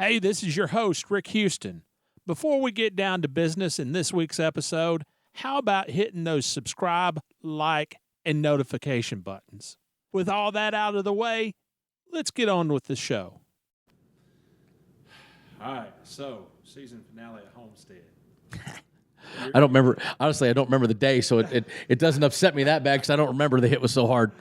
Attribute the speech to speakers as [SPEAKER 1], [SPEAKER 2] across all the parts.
[SPEAKER 1] Hey, this is your host, Rick Houston. Before we get down to business in this week's episode, how about hitting those subscribe, like, and notification buttons? With all that out of the way, let's get on with the show. All right, so season finale at Homestead.
[SPEAKER 2] I don't remember. Honestly, I don't remember the day, so it doesn't upset me that bad because I don't remember the hit was so hard.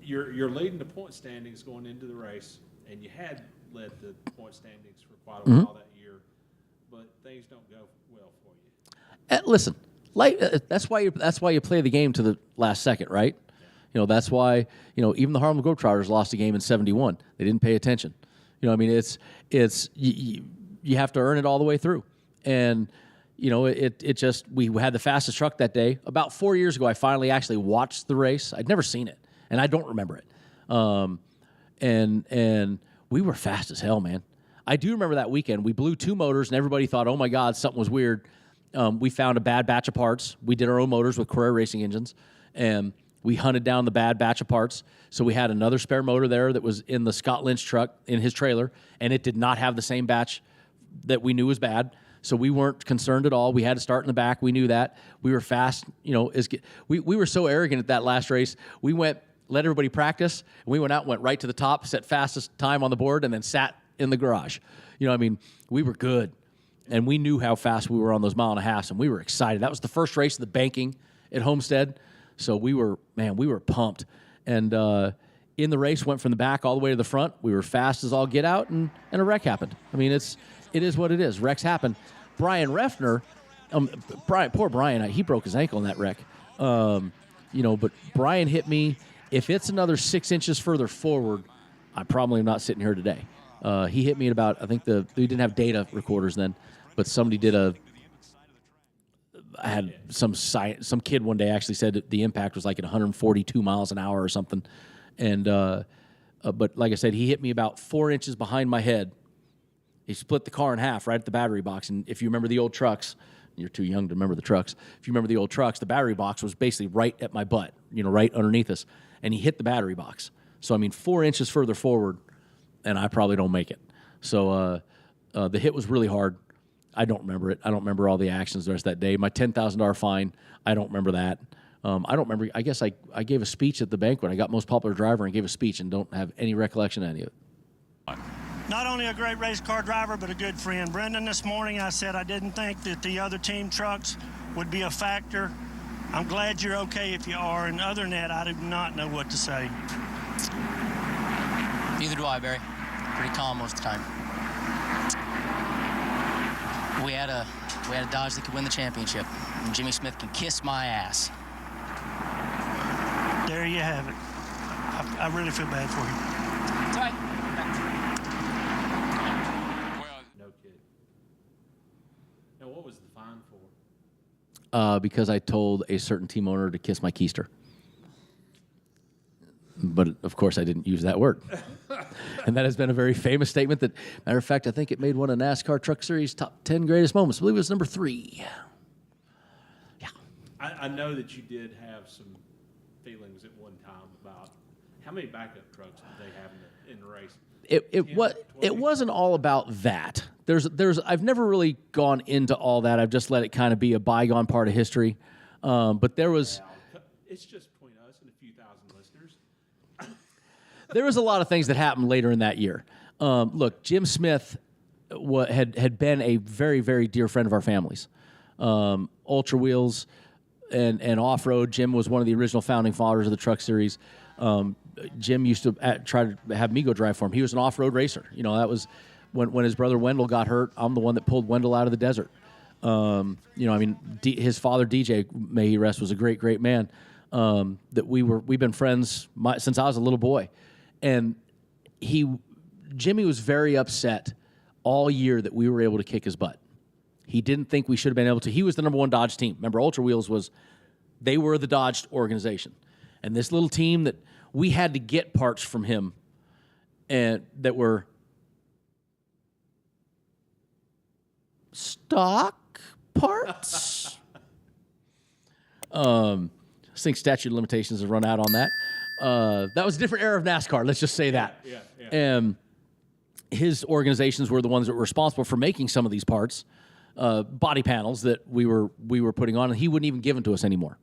[SPEAKER 1] You're leading the point standings going into the race, and you had led the point standings for quite a while that year, but things don't go well for you.
[SPEAKER 2] Listen, that's why you play the game to the last second, right? Yeah. You know, that's why even the Harlem Globetrotters lost a game in '71. They didn't pay attention. I mean, it's you have to earn it all the way through, and it just we had the fastest truck that day. About 4 years ago, I finally actually watched the race. I'd never seen it, and I don't remember it. And we were fast as hell, man. I do remember that weekend. We blew two motors, and everybody thought, oh, my God, something was weird. We found a bad batch of parts. We did our own motors with Carrera Racing engines, and we hunted down the bad batch of parts. So we had another spare motor there that was in the Scott Lynch truck in his trailer, and it did not have the same batch that we knew was bad. So we weren't concerned at all. We had to start in the back. We knew that. We were fast. We were so arrogant at that last race. We let everybody practice, and we went out and went right to the top, set fastest time on the board, and then sat in the garage. We were good, and we knew how fast we were on those 1.5 miles, and we were excited. That was the first race of the banking at Homestead, so we were pumped. And in the race, went from the back all the way to the front. We were fast as all get out, and a wreck happened. I mean, it is what it is. Wrecks happen. Brian Reffner, poor Brian, he broke his ankle in that wreck. But Brian hit me. If it's another 6 inches further forward, I'm probably not sitting here today. He hit me at about, I think we didn't have data recorders then, but somebody did I had some kid one day actually said that the impact was like at 142 miles an hour or something. And, but like I said, he hit me about 4 inches behind my head. He split the car in half right at the battery box. And if you remember the old trucks, you're too young to remember the trucks. If you remember the old trucks, the battery box was basically right at my butt, right underneath us. And he hit the battery box. So, 4 inches further forward, and I probably don't make it. So the hit was really hard. I don't remember it. I don't remember all the actions the rest of that day. My $10,000 fine, I don't remember that. I don't remember. I guess I gave a speech at the banquet. I got most popular driver and gave a speech and don't have any recollection of any of it.
[SPEAKER 3] Not only a great race car driver, but a good friend. Brendan, this morning I said I didn't think that the other team trucks would be a factor. I'm glad you're okay if you are, and other than that, I do not know what to say.
[SPEAKER 4] Neither do I, Barry. Pretty calm most of the time. We had a Dodge that could win the championship, and Jimmy Smith can kiss my ass.
[SPEAKER 3] There you have it. I really feel bad for you.
[SPEAKER 4] It's all right.
[SPEAKER 1] No kid. Now, what was the fine for?
[SPEAKER 2] Because I told a certain team owner to kiss my keister. But, of course, I didn't use that word. And that has been a very famous statement that, matter of fact, I think it made one of NASCAR Truck Series top 10 greatest moments. I believe it was number 3. Yeah.
[SPEAKER 1] I know that you did have some feelings at one time about how many backup trucks did they have in the race?
[SPEAKER 2] It wasn't all about that. I've never really gone into all that. I've just let it kind of be a bygone part of history. But there was...
[SPEAKER 1] It's just between us and a few thousand listeners.
[SPEAKER 2] There was a lot of things that happened later in that year. Look, Jim Smith had been a very, very dear friend of our family's. Ultra Wheels and off-road. Jim was one of the original founding fathers of the Truck Series. Jim used to try to have me go drive for him. He was an off-road racer. That was when his brother Wendell got hurt. I'm the one that pulled Wendell out of the desert. His father DJ, may he rest, was a great, great man. That we've been friends since I was a little boy, and Jimmy was very upset all year that we were able to kick his butt. He didn't think we should have been able to. He was the number one Dodge team. Remember, Ultra Wheels they were the Dodge organization, and this little team that we had to get parts from him, and that were stock parts. I think statute of limitations have run out on that. That was a different era of NASCAR. Let's just say that.
[SPEAKER 1] Yeah.
[SPEAKER 2] his organizations were the ones that were responsible for making some of these parts, body panels that we were putting on, and he wouldn't even give them to us anymore.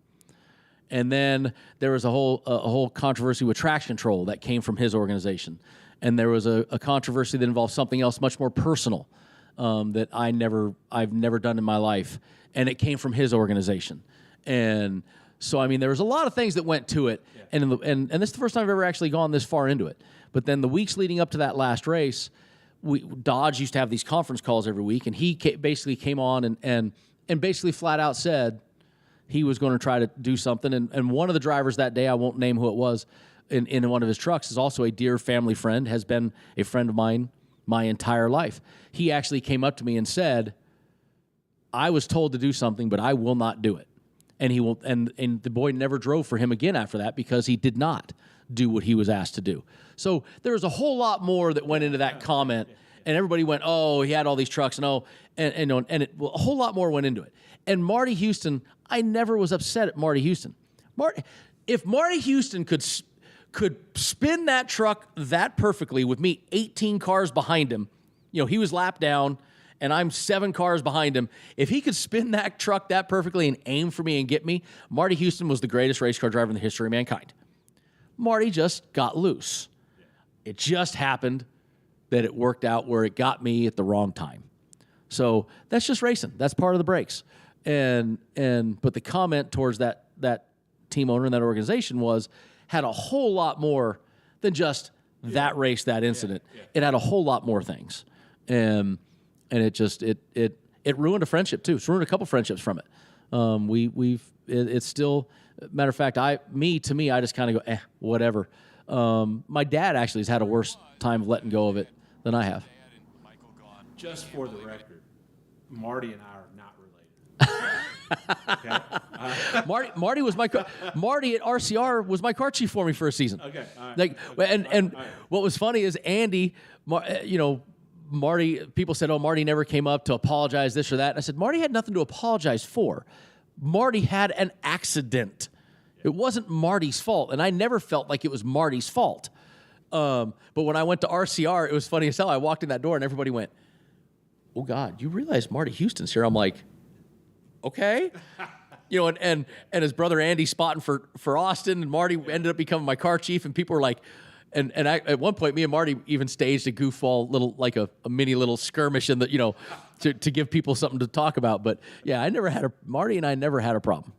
[SPEAKER 2] And then there was a whole controversy with traction control that came from his organization, and there was a controversy that involved something else much more personal that I've never done in my life, and it came from his organization. And so, I mean, there was a lot of things that went to it, and this is the first time I've ever actually gone this far into it. But then the weeks leading up to that last race, Dodge used to have these conference calls every week, and he basically came on and basically flat out said he was going to try to do something. And one of the drivers that day, I won't name who it was, in one of his trucks, is also a dear family friend, has been a friend of mine my entire life. He actually came up to me and said, I was told to do something, but I will not do it. And he will, and the boy never drove for him again after that because he did not do what he was asked to do. So there was a whole lot more that went into that comment, and everybody went, "Oh, he had all these trucks," and a whole lot more went into it. And Marty Houston, I never was upset at Marty Houston. If Marty Houston could spin that truck that perfectly with me 18 cars behind him, he was lapped down, and I'm 7 cars behind him. If he could spin that truck that perfectly and aim for me and get me, Marty Houston was the greatest race car driver in the history of mankind. Marty just got loose. It just happened that it worked out where it got me at the wrong time. So that's just racing. That's part of the breaks. But the comment towards that team owner and that organization had a whole lot more than just that race, that incident. It had a whole lot more things. And it just it ruined a friendship too. It's ruined a couple friendships from it. It's still, matter of fact, I just kind of go, whatever. My dad actually has had a worse time letting go of it than I have.
[SPEAKER 1] Just for the record, Marty and I are not related. Okay.
[SPEAKER 2] Marty at RCR was my car chief for me for a season.
[SPEAKER 1] Okay. All right.
[SPEAKER 2] What was funny is Andy, Marty, people said, "Oh, Marty never came up to apologize, this or that." And I said, Marty had nothing to apologize for. Marty had an accident. It wasn't Marty's fault, and I never felt like it was Marty's fault. But when I went to RCR, it was funny as hell. I walked in that door, and everybody went, "Oh, God, you realize Marty Houston's here?" I'm like, okay. And his brother Andy spotting for Austin, and Marty ended up becoming my car chief, and people were like, and at one point, me and Marty even staged a goofball little, like a mini little skirmish in the, to give people something to talk about. But yeah, Marty and I never had a problem.